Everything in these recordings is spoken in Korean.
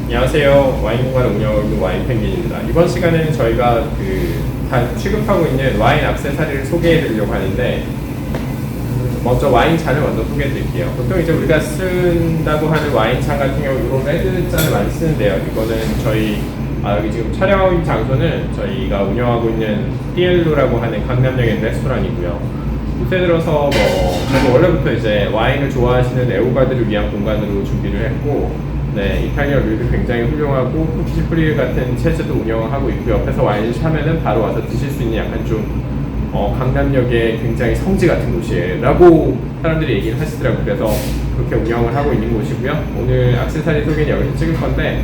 안녕하세요. 와인 공간을 운영하고 있는 와인 펭귄입니다. 이번 시간에는 저희가 취급하고 있는 와인 액세서리를 소개해 드리려고 하는데, 먼저 와인 잔을 먼저 소개해 드릴게요. 보통 이제 우리가 쓴다고 하는 와인 잔 같은 경우 이런 레드 잔을 많이 쓰는데요. 이거는 여기 지금 촬영 장소는 저희가 운영하고 있는 띠엘로라고 하는 강남역에 있는 레스토랑이고요. 요새 들어서 저도 원래부터 이제 와인을 좋아하시는 애호가들을 위한 공간으로 준비를 했고, 네, 이탈리아 류도 굉장히 훌륭하고 쿠키즈프리 같은 체제도 운영하고 있고요. 옆에서 와인을 사면은 바로 와서 드실 수 있는 약간 좀 강남역의 굉장히 성지 같은 곳이라고 사람들이 얘기를 하시더라고요. 그래서 그렇게 운영을 하고 있는 곳이고요. 오늘 액세서리 소개는 여기서 찍을 건데,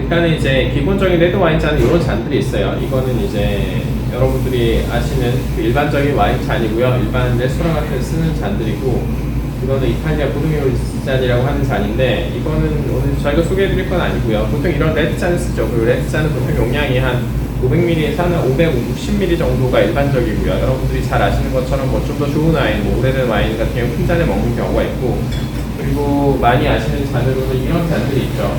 일단은 이제 기본적인 레드 와인 잔은 이런 잔들이 있어요. 이거는 이제 여러분들이 아시는 그 일반적인 와인 잔이고요. 일반 레스토랑 같은 데 쓰는 잔들이고, 이거는 이탈리아 보르미오 잔이라고 하는 잔인데, 이거는 오늘 저희가 소개해드릴 건 아니고요. 보통 이런 레드 잔을 쓰죠. 그리고 레드 잔은 보통 용량이 한 500ml에서 한 560ml 정도가 일반적이고요. 여러분들이 잘 아시는 것처럼 좀 더 좋은 와인, 오래된 와인 같은 경우 큰 잔에 먹는 경우가 있고, 그리고 많이 아시는 잔으로는 이런 잔들이 있죠.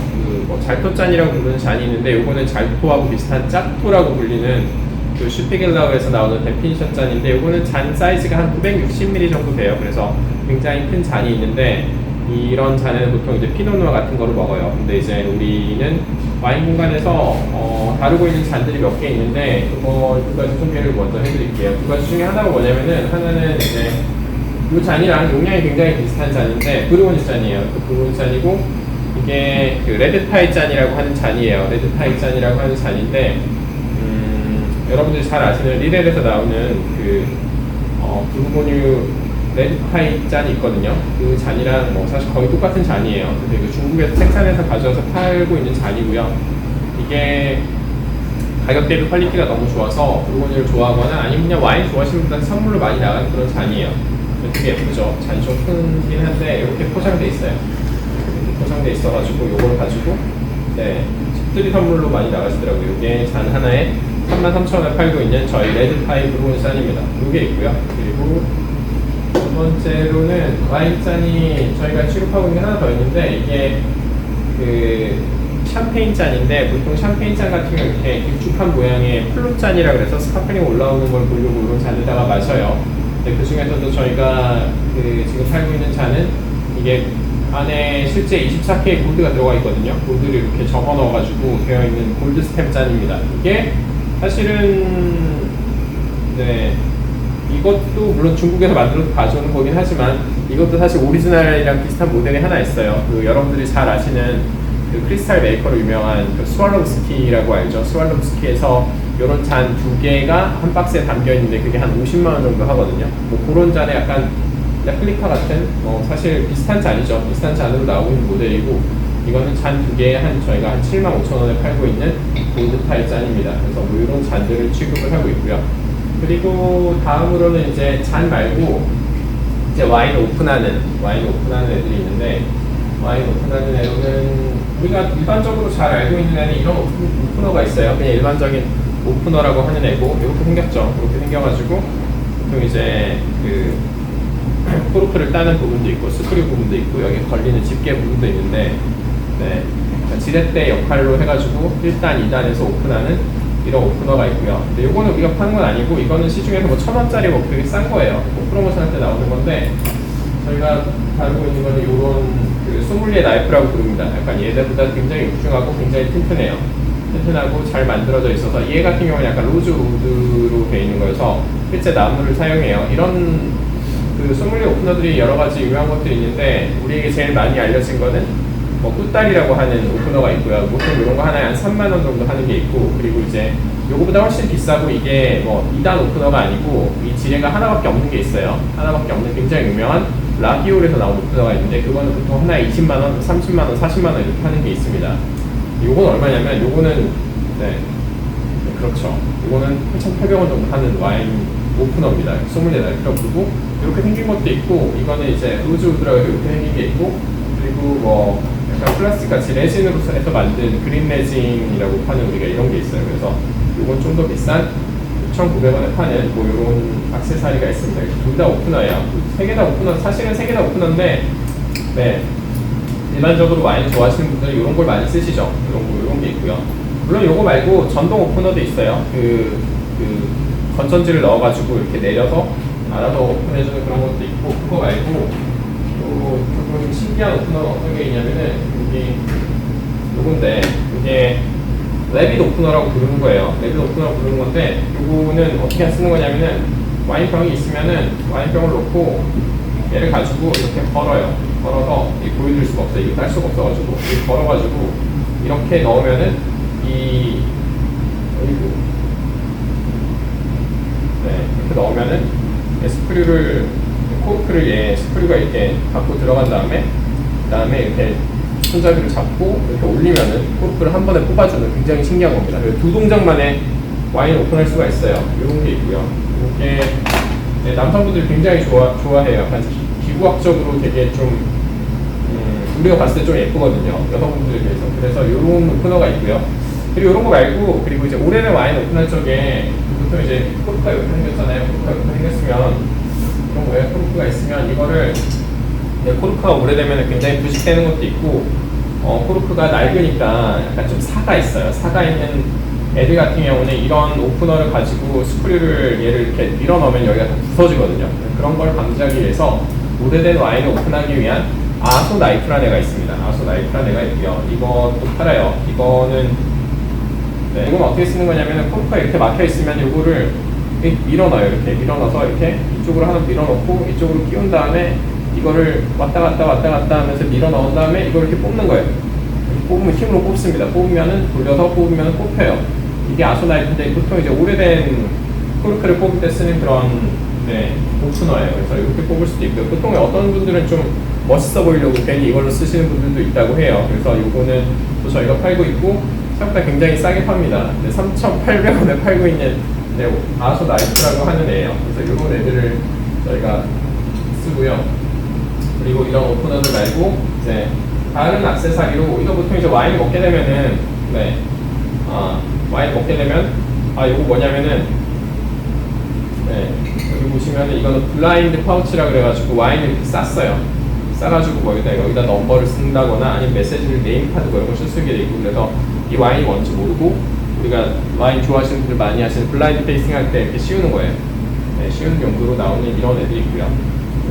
잘토잔이라고 부르는 잔이 있는데, 요거는 잘토하고 비슷한 짭토라고 불리는 그 슈피겔라우에서 나오는 데피니션 잔인데, 요거는 잔 사이즈가 한 960ml 정도 돼요. 그래서 굉장히 큰 잔이 있는데, 이런 잔에는 보통 이제 피노누아 같은 거를 먹어요. 근데 이제 우리는 와인 공간에서 다루고 있는 잔들이 몇 개 있는데, 두 가지 소개를 먼저 해드릴게요. 두 가지 중에 하나가 뭐냐면은, 하나는 이제 이 잔이랑 용량이 굉장히 비슷한 잔인데 브루온즈 잔이에요. 그 브루온즈 잔이고, 이게 그 레드파이 잔이라고 하는 잔이에요. 레드파이 잔이라고 하는 잔인데, 여러분들이 잘 아시는 리렐에서 나오는 부르고뉴 레드파이 잔이 있거든요. 그 잔이랑 사실 거의 똑같은 잔이에요. 근데 그 중국에서 생산해서 가져와서 팔고 있는 잔이고요. 이게 가격 대비 퀄리티가 너무 좋아서 부르고뉴를 좋아하거나 아니면 그냥 와인 좋아하시는 분들한테 선물로 많이 나가는 그런 잔이에요. 되게 예쁘죠? 잔이 좀 크긴 한데 이렇게 포장돼 있어요. 이렇게 포장돼 있어가지고 요걸 가지고 집들이 선물로 많이 나가시더라고요. 이게 잔 하나에 33,000원에 팔고 있는 저희 레드파이 브루온 잔입니다. 이게 있고요. 그리고 두 번째로는 와인 잔이 저희가 취급하고 있는 게 하나 더 있는데, 이게 샴페인 잔인데, 보통 샴페인 잔 같은 경우 이렇게 길쭉한 모양의 플룻 잔이라 그래서 스파클링 올라오는 걸 보려고 이런 잔에다가 마셔요. 근데 그 중에서도 저희가 지금 팔고 있는 잔은 이게 안에 실제 24K 골드가 들어가 있거든요. 골드를 이렇게 적어 넣어가지고 되어 있는 골드 스탬 잔입니다. 이게 사실은 이것도 물론 중국에서 만들어서 가져오는 거긴 하지만, 이것도 사실 오리지널이랑 비슷한 모델이 하나 있어요. 여러분들이 잘 아시는 크리스탈 메이커로 유명한 스와로브스키라고 알죠? 스와로브스키에서 이런 잔 두 개가 한 박스에 담겨 있는데 그게 한 50만 원 정도 하거든요. 그런 잔에 약간 레플리카 같은 사실 비슷한 잔이죠. 비슷한 잔으로 나오고 있는 모델이고, 이거는 잔 두 개에 저희가 한 75,000원에 팔고 있는 골드파이 잔입니다. 그래서 이런 잔들을 취급을 하고 있고요. 그리고 다음으로는 이제 잔 말고 이제 와인을 오픈하는 애들이 있는데, 와인 오픈하는 애는 우리가 일반적으로 잘 알고 있는 애는 이런 오프너가 있어요. 그냥 일반적인 오프너라고 하는 애고, 이렇게 생겼죠. 이렇게 생겨가지고 보통 이제 코르크를 따는 부분도 있고 스크류 부분도 있고 여기 걸리는 집게 부분도 있는데, 지렛대 역할로 해가지고 1단, 2단에서 오픈하는 이런 오프너가 있고요. 근데 이거는 우리가 파는 건 아니고, 이거는 시중에서 1,000원짜리 되게 싼 거예요. 프로모션 할 때 나오는 건데, 저희가 다루고 있는 거는 이런 소믈리에 나이프라고 부릅니다. 약간 얘들보다 굉장히 육중하고 굉장히 튼튼하고 잘 만들어져 있어서, 얘 같은 경우는 약간 로즈우드로 되어 있는 거여서 실제 나무를 사용해요. 이런 소믈리에 오프너들이 여러 가지 유명한 것들이 있는데, 우리에게 제일 많이 알려진 거는 꿀다리라고 하는 오프너가 있고요. 보통 이런 거 하나에 한 3만 원 정도 하는 게 있고, 그리고 이제 요거보다 훨씬 비싸고, 이게 2단 오프너가 아니고 이 지뢰가 하나밖에 없는 게 있어요. 하나밖에 없는 굉장히 유명한 라기올에서 나온 오프너가 있는데, 그거는 보통 하나에 20만 원, 30만 원, 40만 원 이렇게 하는 게 있습니다. 요건 얼마냐면, 요거는 그렇죠. 이거는 8,800원 정도 하는 와인 오프너입니다. 소믈리에 나이프라고 부르고, 이렇게 생긴 것도 있고, 이거는 이제 로즈우드라고 해서 이렇게 생긴 게 있고, 그리고 약간 플라스틱 같이 레진으로 해서 만든 그린 레진이라고 파는 우리가 이런 게 있어요. 그래서 이건 좀 더 비싼 6,900원에 파는 이런 액세서리가 있습니다. 둘 다 오프너예요. 세 개 다 오프너, 사실은 세 개 다 오프너인데, 일반적으로 와인 좋아하시는 분들은 이런 걸 많이 쓰시죠. 이런 게 있고요. 물론 이거 말고 전동 오프너도 있어요. 그 건전지를 넣어가지고 이렇게 내려서 알아서 오픈해주는 그런 것도 있고, 그거 말고 조금 신기한 오프너가 어떤 게 있냐면은 요건데 이게 래빗 오프너라고 부르는 거예요. 래빗 오프너라고 부르는 건데 요거는 어떻게 쓰는 거냐면은 와인병이 있으면은 와인병을 놓고 얘를 가지고 이렇게 걸어서 보여드릴 수가 없어요. 이거 딸 수가 없어가지고 이렇게 걸어가지고 이렇게 넣으면은 이렇게 넣으면은 스크류가 이렇게 갖고 들어간 다음에 이렇게 손잡이를 잡고 이렇게 올리면은 코르크를 한 번에 뽑아주는 굉장히 신기한 겁니다. 두 동작만에 와인을 오픈할 수가 있어요. 이런 게 있고요. 이게 남성분들이 굉장히 좋아해요. 약간 기구학적으로 되게 좀 우리가 봤을 때 좀 예쁘거든요. 여성분들에 비해서. 그래서 이런 오프너가 있고요. 그리고 이런 거 말고, 그리고 이제 오래된 와인 오픈할 적에 보통 이제 코르크가 이렇게 생겼잖아요. 코르크가 이렇게 생겼으면 이런 거에 코르크가 있으면 이거를 코르크가 오래되면 굉장히 부식되는 것도 있고, 코르크가 낡으니까 약간 좀 사가 있어요. 사가 있는 애들 같은 경우는 이런 오프너를 가지고 스크류를 얘를 이렇게 밀어 넣으면 여기가 다 부서지거든요. 그런 걸 방지하기 위해서 오래된 와인을 오픈하기 위한 아소 나이프라는 애가 있습니다. 아소 나이프라는 애가 있고요. 이것도 팔아요. 이건 어떻게 쓰는 거냐면 코르크가 이렇게 막혀 있으면 이거를 밀어 넣어요. 이렇게 밀어 넣어서 이렇게 이쪽으로 하나 밀어 넣고 이쪽으로 끼운 다음에 이거를 왔다 갔다 하면서 밀어 넣은 다음에 이걸 이렇게 뽑는 거예요. 뽑으면 힘으로 뽑습니다. 뽑으면은 돌려서 뽑으면 뽑혀요. 이게 아소나이프인데 보통 이제 오래된 코르크를 뽑을 때 쓰는 그런 오프너예요. 그래서 이렇게 뽑을 수도 있고요. 보통 어떤 분들은 좀 멋있어 보이려고 괜히 이걸로 쓰시는 분들도 있다고 해요. 그래서 이거는 또 저희가 팔고 있고 생각보다 굉장히 싸게 팝니다. 3,800원에 팔고 있는 아소나이프라고 하는 애예요. 그래서 이런 애들을 저희가 쓰고요. 그리고 이런 오프너들 말고 이제 다른 액세서리로 이거 보통 이제 와인을 먹게 되면은 와인 먹게 되면 이거 뭐냐면은 여기 보시면은 이거는 블라인드 파우치라 그래가지고 와인을 이렇게 쌌어요. 싸가지고 뭐 여기다 넘버를 쓴다거나 아니면 메시지를 네임카드 이런 걸 쓸 수 있게 돼 있고, 그래서 이 와인이 뭔지 모르고 우리가 와인 좋아하시는 분들 많이 하시는 블라인드 페이싱 할 때 이렇게 씌우는 거예요. 씌우는 용도로 나오는 이런 애들이 있고요.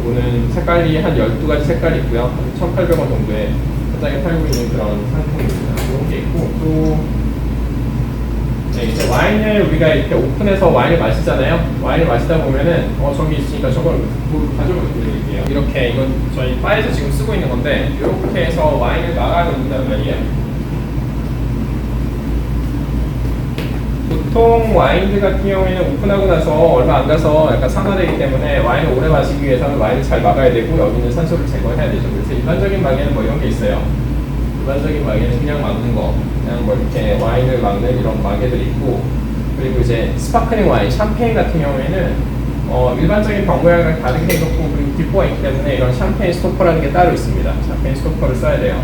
이거는 색깔이 한 12가지 색깔이 있고요. 1,800원 정도에 현장에 팔고 있는 그런 상품입니다. 이런 게 있고, 또 이제 와인을 우리가 이렇게 오픈해서 와인을 마시잖아요. 와인을 마시다 보면은 저기 있으니까 저걸 가져가 드릴게요. 이렇게 이건 저희 바에서 지금 쓰고 있는 건데 이렇게 해서 와인을 막아놓는단 말이에요. 보통 와인들 같은 경우에는 오픈하고 나서 얼마 안 가서 약간 산화되기 때문에 와인을 오래 마시기 위해서는 와인을 잘 막아야 되고 여기 있는 산소를 제거해야 되죠. 그래서 일반적인 막에는 뭐 이런 게 있어요. 일반적인 막에는 그냥 막는 거, 그냥 뭐 이렇게 와인을 막는 이런 막에들이 있고, 그리고 이제 스파클링 와인, 샴페인 같은 경우에는 일반적인 병 모양이랑 다르게 생겼고, 그리고 기포가 있기 때문에 이런 샴페인 스토퍼라는 게 따로 있습니다. 샴페인 스토퍼를 써야 돼요.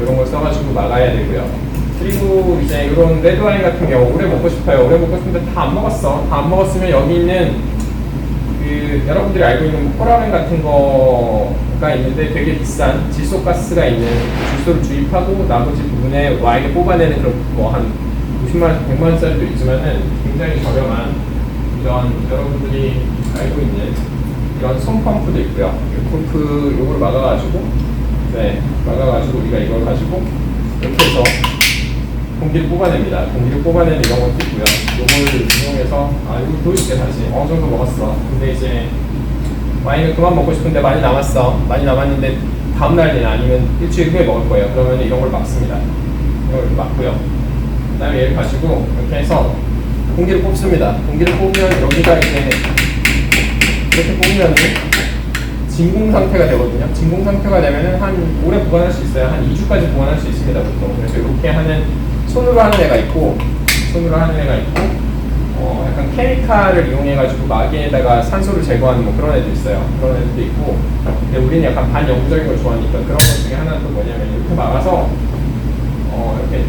이런 걸 써가지고 막아야 되고요. 그리고 이제 이런 레드 와인 같은 경우 오래 먹고 싶어요. 오래 먹고 싶은데 다 안 먹었어. 다 안 먹었으면 여기 있는 여러분들이 알고 있는 포라멘 같은 거가 있는데 되게 비싼 질소가스가 있는 질소를 주입하고 나머지 부분에 와인을 뽑아내는 그런 뭐 한 50만원에서 100만원짜리도 있지만은 굉장히 저렴한 이런 여러분들이 알고 있는 이런 손펌프도 있고요. 펌프 요걸 막아가지고 우리가 이걸 가지고 이렇게 해서 공기를 뽑아냅니다. 공기를 뽑아내는 이런 것도 있고요. 이걸 이용해서 이거 보여줄게 다시. 어느 정도 먹었어. 근데 이제 와인을 그만 먹고 싶은데 많이 남았어. 많이 남았는데 다음날이나 아니면 일주일 후에 먹을 거예요. 그러면 이런 걸 막습니다. 이걸 막고요. 그 다음에 얘를 가지고 이렇게 해서 공기를 뽑습니다. 공기를 뽑으면 여기가 이제 이렇게 뽑으면 진공 상태가 되거든요. 진공 상태가 되면은 한 오래 보관할 수 있어요. 한 2주까지 보관할 수 있습니다. 보통. 그래서 이렇게 하는 손으로 하는 애가 있고, 약간 케미칼을 이용해가지고 마개에다가 산소를 제거하는 뭐 그런 애도 있어요. 그런 애들도 있고, 근데 우리는 약간 반영구적인 걸 좋아하니까 그런 것 중에 하나는 또 뭐냐면 이렇게 막아서 이렇게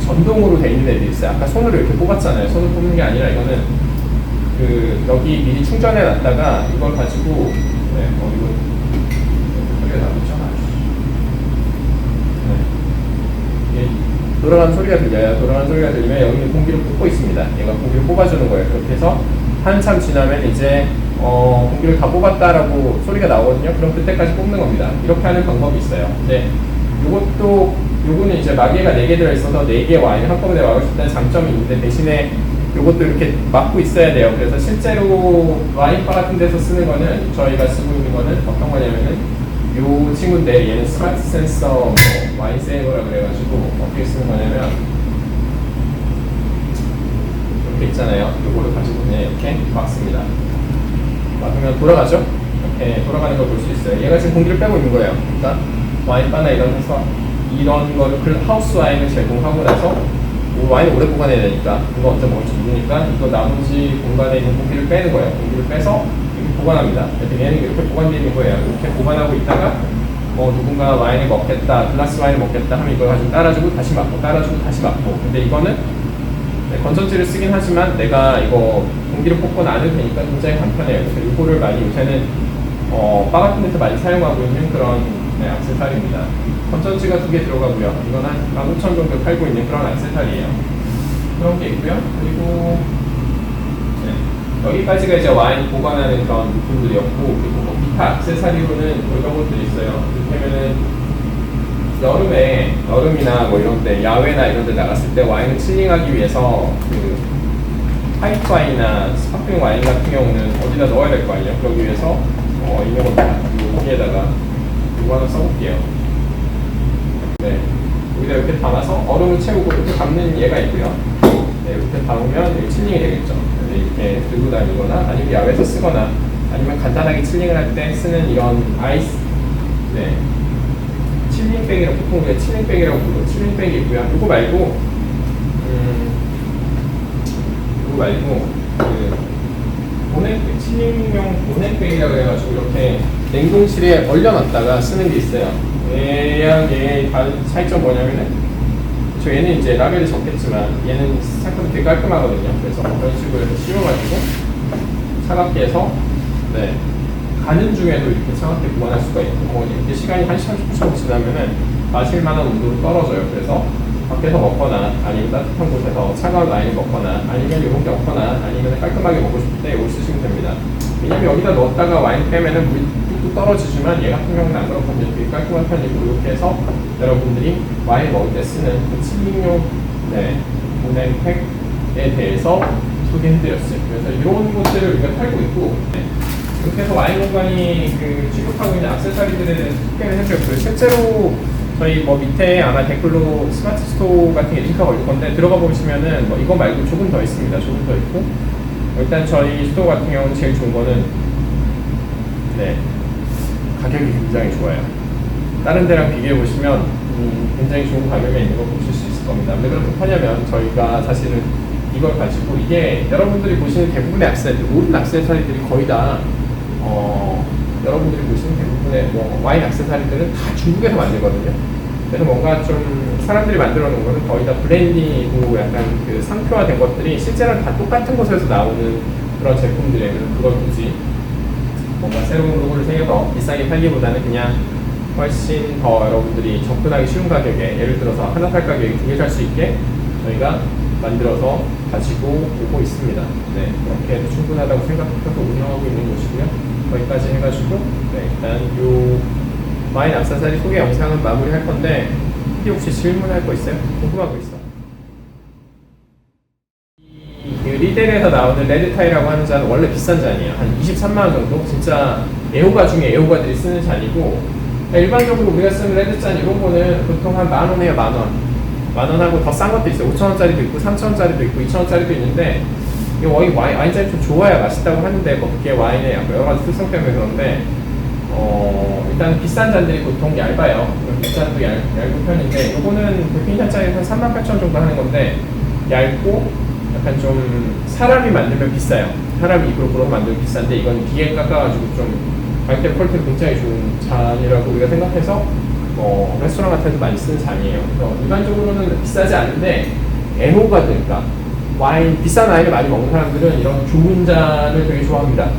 전동으로 돼 있는 애도 있어요. 아까 손으로 이렇게 뽑았잖아요. 손으로 뽑는 게 아니라 이거는 여기 미리 충전해 놨다가 이걸 가지고 이거 여기다 놓잖아. 돌아가는 소리가 들려요. 돌아가는 소리가 들리면 여기 공기를 뽑고 있습니다. 얘가 공기를 뽑아주는 거예요. 그렇게 해서 한참 지나면 이제 공기를 다 뽑았다라고 소리가 나오거든요. 그럼 그때까지 뽑는 겁니다. 이렇게 하는 방법이 있어요. 근데 요거는 이제 마개가 4개 들어있어서 4개 와인을 한꺼번에 막을 수 있다는 장점이 있는데, 대신에 요것도 이렇게 막고 있어야 돼요. 그래서 실제로 와인바 같은 데서 쓰는 거는, 저희가 쓰고 있는 거는 어떤 거냐면은 요 친구인데, 얘는 스마트 센서 뭐 와인 세이버라 그래가지고 어떻게 쓰는 거냐면 이렇게 있잖아요. 요거를 가지고 그냥 이렇게 막습니다. 막으면 돌아가죠? 이렇게 돌아가는 걸 볼 수 있어요. 얘가 지금 공기를 빼고 있는 거예요. 그러니까 와인바나 이런 거를 하우스 와인을 제공하고 나서 와인을 오래 보관해야 되니까, 이거 언제 먹을지 모르니까 이거 나머지 공간에 있는 공기를 빼는 거예요. 공기를 빼서 이렇게 보관합니다. 얘는 이렇게 보관되어 있는 거예요. 이렇게 보관하고 있다가 누군가 와인을 먹겠다, 글라스 와인을 먹겠다 하면 이걸 가지고 따라주고 다시 막고, 따라주고 다시 막고. 근데 이거는 건전지를 쓰긴 하지만 내가 이거 공기를 뽑거나 안 해도 되니까 굉장히 간편해요. 그래서 이거를 많이 요새는 바 같은 데서 많이 사용하고 있는 그런 액세서리입니다. 건전지가 2개 들어가고요. 이건 한 15,000 정도 팔고 있는 그런 액세서리예요. 그런 게 있고요. 그리고 여기까지가 이제 와인 보관하는 그런 부품들이었고, 그리고 뭐 기타 액세서리로는 이런 것들이 있어요. 이를테면은 여름이나 뭐 이런 데, 야외나 이런 데 나갔을 때 와인을 칠링하기 위해서 그 화이트 와인이나 스파클링 와인 같은 경우는 어디다 넣어야 될 거 아니에요. 그러기 위해서 있는 겁니다. 여기에다가 이거 하나 써볼게요. 네, 여기다 이렇게 담아서 얼음을 채우고 이렇게 담는 얘가 있고요. 네, 이렇게 담으면 이게 칠링이 되겠죠. 이렇게 들고 다니거나 아니면 야외에서 쓰거나 아니면 간단하게 칠링을 할 때 쓰는 이런 아이스, 칠링백이라고, 보통 우리가 칠링백이라고 부르고, 칠링백이 있고요. 이거 말고 칠링용 보냉백이라고 해가지고 이렇게 냉동실에 얼려놨다가 쓰는 게 있어요. 얘랑 얘의 차이점 뭐냐면은, 얘는 이제 라벨이 적겠지만 얘는 생각보다 되게 깔끔하거든요. 그래서 그런 식으로 이렇게 씌워가지고 차갑게 해서 가는 중에도 이렇게 차갑게 보관할 수가 있고, 이렇게 시간이 1시간 정도 지나면은 마실 만한 온도로 떨어져요. 그래서 밖에서 먹거나 아니면 따뜻한 곳에서 차가운 와인을 먹거나 아니면 이런 게 없거나 아니면 깔끔하게 먹고 싶을 때 이걸 쓰시면 됩니다. 왜냐면 여기다 넣었다가 와인 빼면은 물이 뚝뚝 떨어지지만 얘 같은 경우는 안 그렇거든요. 되게 깔끔한 편이고, 이렇게 해서 여러분들이 와인 먹을 때 쓰는 그 칠링용 보냉팩에 대해서 소개해드렸어요. 그래서 이런 것들을 우리가 팔고 있고, 이렇게 해서 와인 공간이 취급하고 있는 액세서리들에 대해서 소개를 해드렸고요. 실제로 저희 밑에 아마 댓글로 스마트 스토어 같은 게 링크가 올릴 건데, 들어가 보시면은 이거 말고 조금 더 있습니다. 조금 더 있고, 일단 저희 스토어 같은 경우는 제일 좋은 거는 가격이 굉장히 좋아요. 다른 데랑 비교해 보시면 굉장히 좋은 가격에 있는 거 보실 수 있을 겁니다. 왜 그렇게 하냐면, 저희가 사실은 이걸 가지고, 이게 여러분들이 보시는 대부분의 액세서리들, 모든 액세서리들이 거의 다 여러분들이 보시는 대부분의 와인 액세서리들은 다 중국에서 만들거든요. 그래서 뭔가 좀 사람들이 만들어 놓은 거는 거의 다 브랜딩이고 약간 상표화된 것들이 실제로는 다 똑같은 곳에서 나오는 그런 제품들이에요. 그래서 그걸 굳이 뭔가 새로운 로고를 새겨서 비싸게 팔기보다는 그냥 훨씬 더 여러분들이 접근하기 쉬운 가격에, 예를 들어서 하나 살 가격에 2개 살 수 있게 저희가 만들어서 가지고 오고 있습니다. 그렇게 해도 충분하다고 생각해서 운영하고 있는 곳이고요. 거기까지 해가지고 일단 요 와인 액세서리 소개 영상은 마무리할 건데, 혹시 질문할 거 있어요? 궁금한 거 있어? 이 리델에서 나오는 레드타이라고 하는 잔은 원래 비싼 잔이에요. 한 23만원 정도? 진짜 애호가 중에 애호가들이 쓰는 잔이고, 일반적으로 우리가 쓰는 레드잔 이런 거는 보통 한 만원에요. 만원하고 더 싼 것도 있어요. 5,000원짜리도 있고 3,000원짜리도 있고 2,000원짜리도 있는데, 이거 와인잔이 좀 좋아야 맛있다고 하는데, 그게 와인의 여러 가지 특성 때문에 그런데, 일단 비싼 잔들이 보통 얇아요. 비싼도 얇은 편인데, 이거는 대표님 잔짜리에서 38,000원 정도 하는 건데, 얇고 약간 좀 사람이 만들면 비싸요. 사람이 입으로 불어서 만들면 비싼데, 이건 비에 깎아가지고 좀 가격대 퀄리티가 굉장히 좋은 잔이라고 우리가 생각해서 레스토랑 같은 데서 많이 쓰는 잔이에요. 그래서 일반적으로는 비싸지 않은데, 애호가들, 그러니까 비싼 와인을 많이 먹는 사람들은 이런 좋은 잔을 되게 좋아합니다.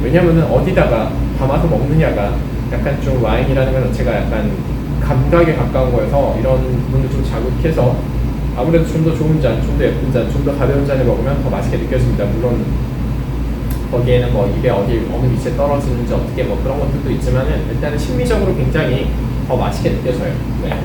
왜냐면은 어디다가 담아서 먹느냐가 약간 좀 와인이라는 것 자체가 약간 감각에 가까운 거여서 이런 부분을 좀 자극해서 아무래도 좀 더 좋은 잔, 좀 더 예쁜 잔, 좀 더 가벼운 잔을 먹으면 더 맛있게 느껴집니다. 물론 거기에는 뭐 입에 어느 위치에 떨어지는지 어떻게 뭐 그런 것들도 있지만은 일단은 심미적으로 굉장히 더 맛있게 느껴져요. 네.